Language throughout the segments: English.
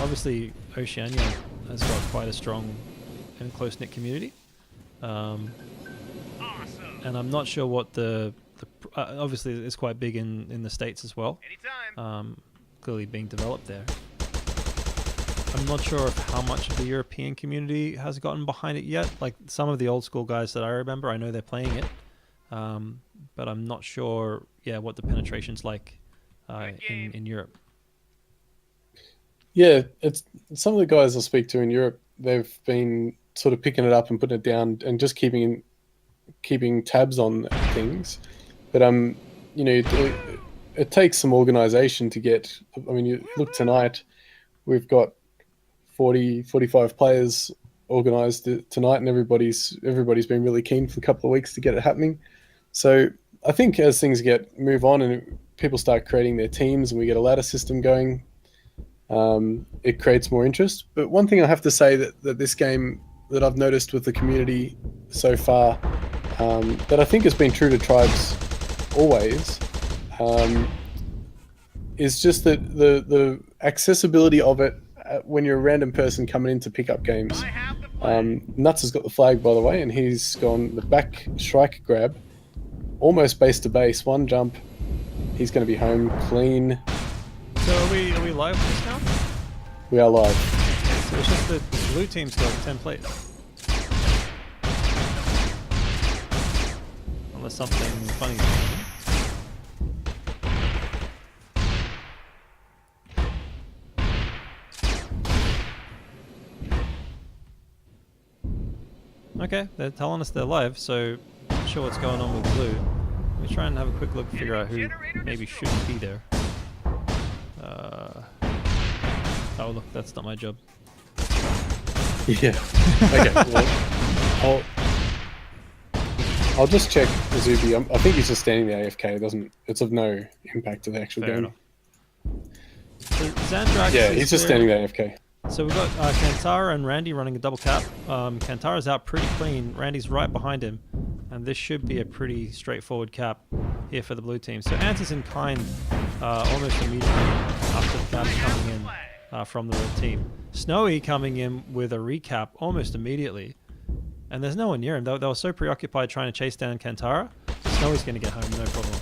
Obviously, Oceania has got quite a strong and close-knit community. And I'm not sure what obviously it's quite big in the States as well. Clearly being developed there. I'm not sure of how much of the European community has gotten behind it yet. Like some of the old school guys that I remember, I know they're playing it. But I'm not sure, what the penetration's like in Europe. Yeah, it's some of the guys I speak to in Europe, they've been sort of picking it up and putting it down and just keeping tabs on things. But it takes some organization to get. I mean, you look tonight, we've got 45 players organized tonight, and everybody's been really keen for a couple of weeks to get it happening. So I think as things move on and people start creating their teams and we get a ladder system going, it creates more interest. But one thing I have to say that this game that I've noticed with the community so far, that I think has been true to Tribes always, is just that the accessibility of it when you're a random person coming in to pick up games. Nuts has got the flag, by the way, and he's gone the back strike grab, almost base to base, one jump. He's going to be home clean. So are we live with this now? We are live. So it's just the blue team's got 10 plates. Unless something funny is happening. Okay, they're telling us they're live, so not sure what's going on with blue. Let me try and have a quick look, figure out who maybe shouldn't be there. Oh look, that's not my job. Yeah. Okay. Well, I'll just check Zuby. I think he's just standing there AFK. It's of no impact to the actual Fair game. enough. So Xandrax. Yeah, he's just standing there AFK. So we've got CantarA and Randy running a double cap. CantarA's out pretty clean. Randy's right behind him. And this should be a pretty straightforward cap here for the blue team. So Answers in kind almost immediately after the cap coming in from the red team. Snowy coming in with a recap almost immediately. And there's no one near him. They were so preoccupied trying to chase down CantarA. Snowy's going to get home, no problem.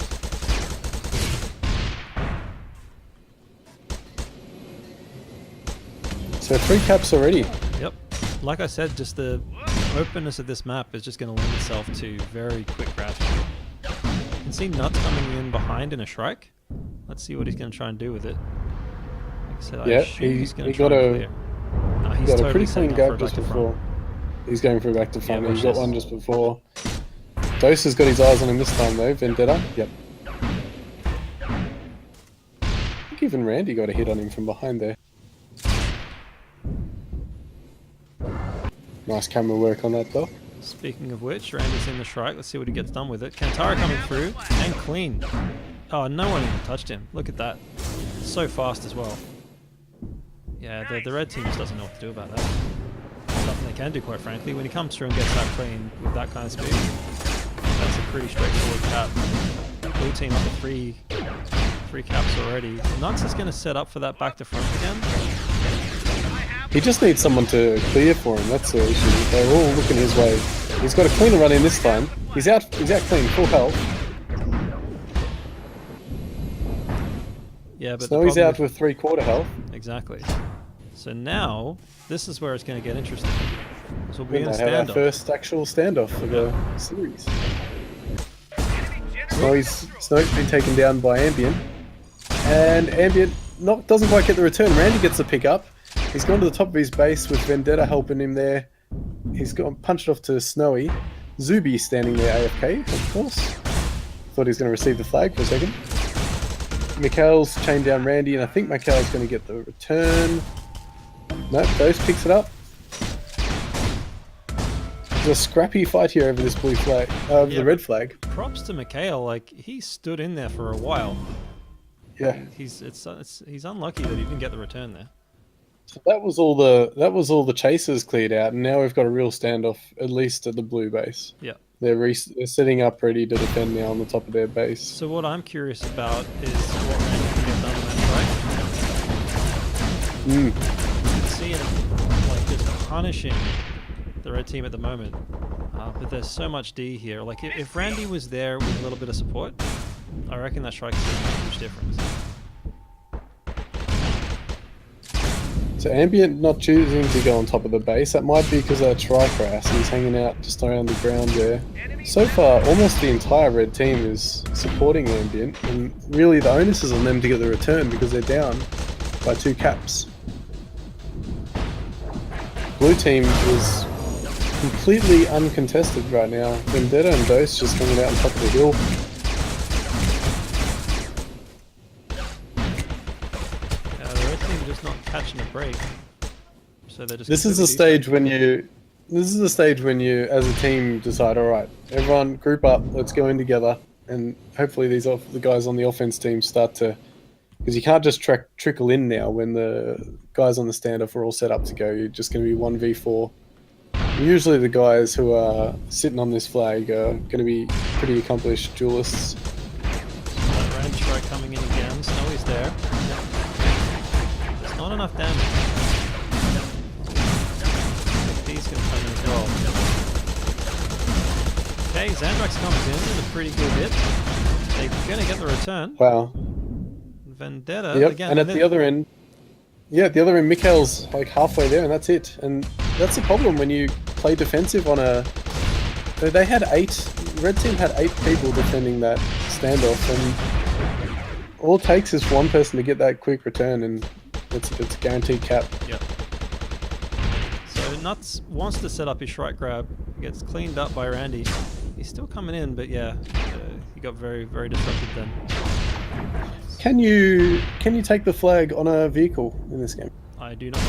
So 3 caps already. Yep. Like I said, just the openness of this map is just going to lend itself to very quick grabs. You can see Nuts coming in behind in a Shrike. Let's see what he's going to try and do with it. Like I said, I assume he's going to try and clear. No, he's got totally a pretty clean setting up grab for a just back to before. front. He's going for a back to front. Yeah, He's got one just before. Dose has got his eyes on him this time though. Vendetta. Yep. I think even Randy got a hit on him from behind there. Nice camera work on that, Doc. Speaking of which, Randy's in the Shrike. Let's see what he gets done with it. CantarA coming through and clean. Oh, no one even touched him. Look at that. So fast as well. Yeah, the red team just doesn't know what to do about that. There's nothing they can do, quite frankly. When he comes through and gets that clean with that kind of speed, that's a pretty straightforward cap. Blue team up to three caps already. Nuts is going to set up for that back to front again. He just needs someone to clear for him. That's the issue. They're all looking his way. He's got a cleaner run in this time. He's out clean, full health. Yeah, but so he's out with 3/4 health. Exactly. So now this is where it's going to get interesting. This will be in a Have our standoff. first actual standoff for the series. Snowy's been taken down by Ambient, and Ambient doesn't quite get the return. Randy gets the pick up. He's gone to the top of his base with Vendetta helping him there. He's gone punched off to Snowy. Zuby standing there AFK, of course. Thought he was going to receive the flag for a second. Mikhail's chained down Randy, and I think Mikhail's going to get the return. Nope, Dose picks it up. There's a scrappy fight here over this blue flag, the red flag. Props to Mikhail, like he stood in there for a while. Yeah, He's unlucky that he didn't get the return there. So that was all the chasers cleared out, and now we've got a real standoff, at least at the blue base. Yeah. They're setting up ready to defend now on the top of their base. So what I'm curious about is what Randy can get done on that Mm. You can see it like just punishing the red team at the moment. But there's so much D here. Like if Randy was there with a little bit of support, I reckon that strike could make a huge difference. So ambient not choosing to go on top of the base. That might be because of that Tricrass. He's hanging out just around the ground there. So far, almost the entire red team is supporting ambient, and really the onus is on them to get the return because they're down by 2 caps. Blue team is completely uncontested right now. Vendetta and Dose just hanging out on top of the hill. The red team just not catching a break. So they're just. This is the stage when you. This is the stage when you, as a team, decide. All right, everyone, group up. Let's go in together, and hopefully the guys on the offense team start to. Because you can't just trickle in now when the guys on the standoff are all set up to go. You're just going to be 1v4. Usually the guys who are sitting on this flag are going to be pretty accomplished duelists. That range strike coming in again. Snowy's there. There's not enough damage. These can come in as well. Okay, Xandrax comes in with a pretty good hit. They're going to get the return. Wow. Vendetta Yep, again. and at the other end, Mikhail's like halfway there, and that's it. And that's the problem when you play defensive on a. They had 8. Red team had 8 people defending that standoff, and all it takes is one person to get that quick return, and it's a guaranteed cap. Yep. So Nuts wants to set up his strike grab, gets cleaned up by Randy. He's still coming in, but yeah, he got very, very disrupted then. Can you take the flag on a vehicle in this game? I do not.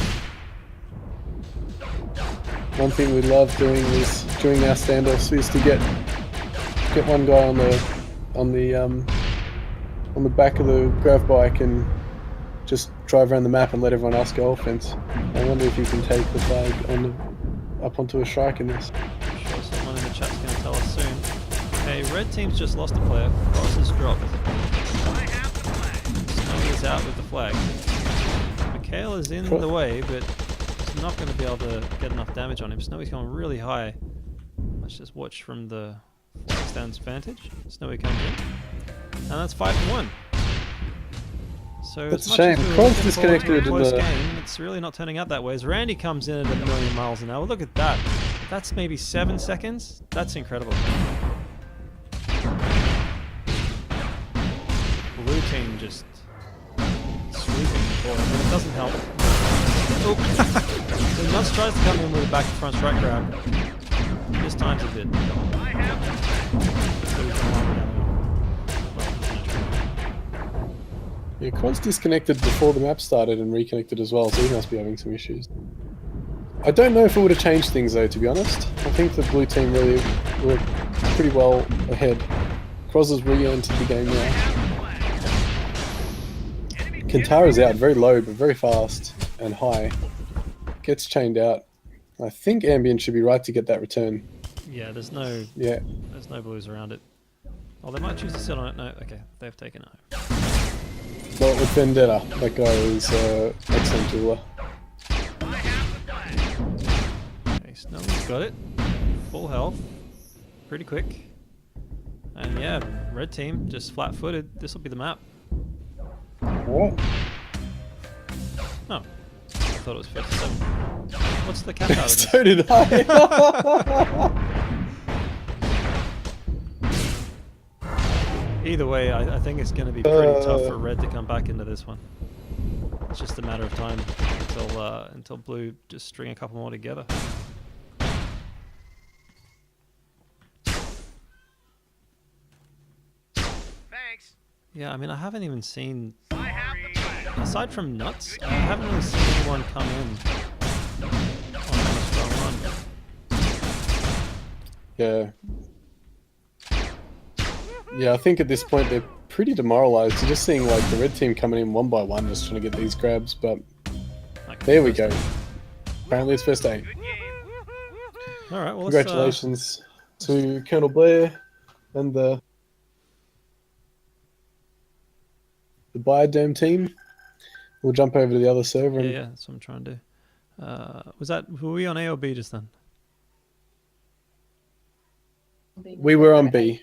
One thing we love doing is during our standoffs is to get one guy on the back of the grav bike and just drive around the map and let everyone else go offense. I wonder if you can take the flag up onto a strike in this. I'm sure someone in the chat's going to tell us soon. Okay, red team's just lost a player. Kroz has dropped. Snowy is out with the flag. Mikhail is in the way, but he's not going to be able to get enough damage on him. Snowy's going really high. Let's just watch from the flag stand's vantage. Snowy comes in. And that's 5-1. So that's a shame. Kroz disconnected in close the game. It's really not turning out that way. As Randy comes in at 1,000,000 miles an hour. Look at that. That's maybe 7 seconds. That's incredible. Blue team just sweeping forward, but it doesn't help. Oh. So Nuts tries to come in with a back to front strike grab. This time's a bit. Yeah, Kroz disconnected before the map started and reconnected as well, so he must be having some issues. I don't know if it would have changed things though, to be honest. I think the blue team really were pretty well ahead. Kroz has re-entered the game now. CantarA's out, very low but very fast and high. Gets chained out. I think ambient should be right to get that return. Yeah, there's no blues around it. Oh, they might choose to sit on it. No, okay, they've taken it home. Well, with Vendetta, that guy is excellent jeweler. Okay, Snowy's got it. Full health. Pretty quick. And yeah, red team just flat-footed. This will be the map. What? Oh, I thought it was 57. What's the cap out of this? So did I. Either way, I think it's going to be pretty tough for red to come back into this one. It's just a matter of time until blue just string a couple more together. Thanks. Yeah, I mean, I haven't even seen, aside from Nuts, I haven't really seen anyone come in on a strong run. Yeah. Yeah, I think at this point they're pretty demoralized. You're just seeing like the red team coming in one by one, just trying to get these grabs, but there we go. Apparently it's first aid. Alright, well, congratulations to Colonel Blair and the Bioderm team. we'll jump over to the other server. Yeah, And yeah, that's what I'm trying to do. Were we on A or B just then? we were on B.